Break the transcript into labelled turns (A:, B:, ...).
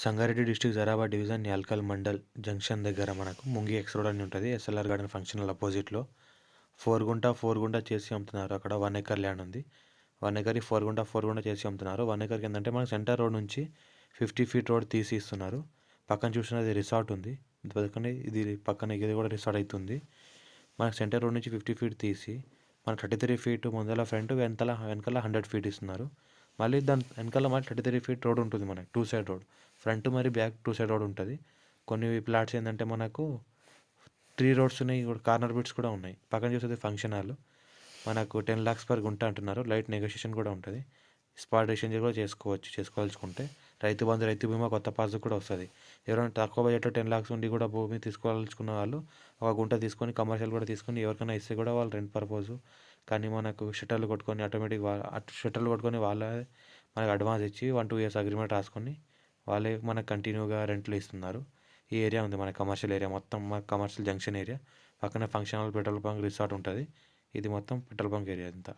A: Sangareddy district Zaheerabad division Yalkal mandal junction దగ్గర మనకు Mungi X road అని ఉంటుంది. ఎస్ఎల్ఆర్ గార్డెన్ ఫంక్షన్ హాల్ అపోజిట్లో 4 గుంట చేసి అమ్ముతున్నారు. అక్కడ 1 ఎకర్ ల్యాండ్ ఉంది. 1 ఎకర్కి 4 గుంట చేసి అమ్ముతున్నారు. 1 ఎకర్కి ఏంటంటే మనకు సెంటర్ రోడ్ నుంచి 50 ఫీట్ రోడ్ తీసి ఇస్తున్నారు. పక్కన చూసినది రిసార్ట్ ఉంది. పక్కన ఇది కూడా రిసార్ట్ అవుతుంది. మనకు సెంటర్ రోడ్ నుంచి 50 ఫీట్ తీసి మనకు 33 ఫీట్ ముందల ఫ్రంట్ వెనకాల 100 ఫీట్ ఇస్తున్నారు. మళ్ళీ దాని వెనకాల మళ్ళీ 33 ఫీట్ రోడ్ ఉంటుంది. మనకు 2 సైడ్ రోడ్, ఫ్రంట్ మరి బ్యాక్ 2 సైడ్ రోడ్ ఉంటుంది. కొన్ని ప్లాట్స్ ఏంటంటే మనకు 3 రోడ్స్ ఉన్నాయి, కార్నర్ బిట్స్ కూడా ఉన్నాయి. పక్కన చూసేది ఫంక్షన్ హాల్. మనకు 10 lakhs per గుంట అంటున్నారు. లైట్ నెగోషియేషన్ కూడా ఉంటుంది. స్పాట్ ఎక్స్చేంజ్ కూడా చేసుకోవాల్చుకుంటే రైతు బంధు, రైతు బీమా, కొత్త పాస్ కూడా వస్తుంది. ఎవరైనా తక్కువ బడ్జెట్లో 10 lakhs ఉండి కూడా భూమి తీసుకోవాల్చుకున్న వాళ్ళు ఒక గుంట తీసుకొని కమర్షియల్ కూడా తీసుకొని ఎవరికైనా ఇస్తే కూడా వాళ్ళు రెంట్ పర్పస్ కానీ మనకు షట్టర్లు కొట్టుకొని ఆటోమేటిక్ షట్టర్లు కొట్టుకొని వాళ్ళే మనకు అడ్వాన్స్ ఇచ్చి 1-2 years అగ్రిమెంట్ రాసుకొని వాళ్ళే మనకు కంటిన్యూగా రెంట్లు ఇస్తున్నారు. ఈ ఏరియా ఉంది మన కమర్షియల్ ఏరియా, మొత్తం మన కమర్షియల్ జంక్షన్ ఏరియా. పక్కన function hall, petrol bunk, resort ఉంటుంది. ఇది మొత్తం పెట్రోల్ బంక్ ఏరియా అంతా.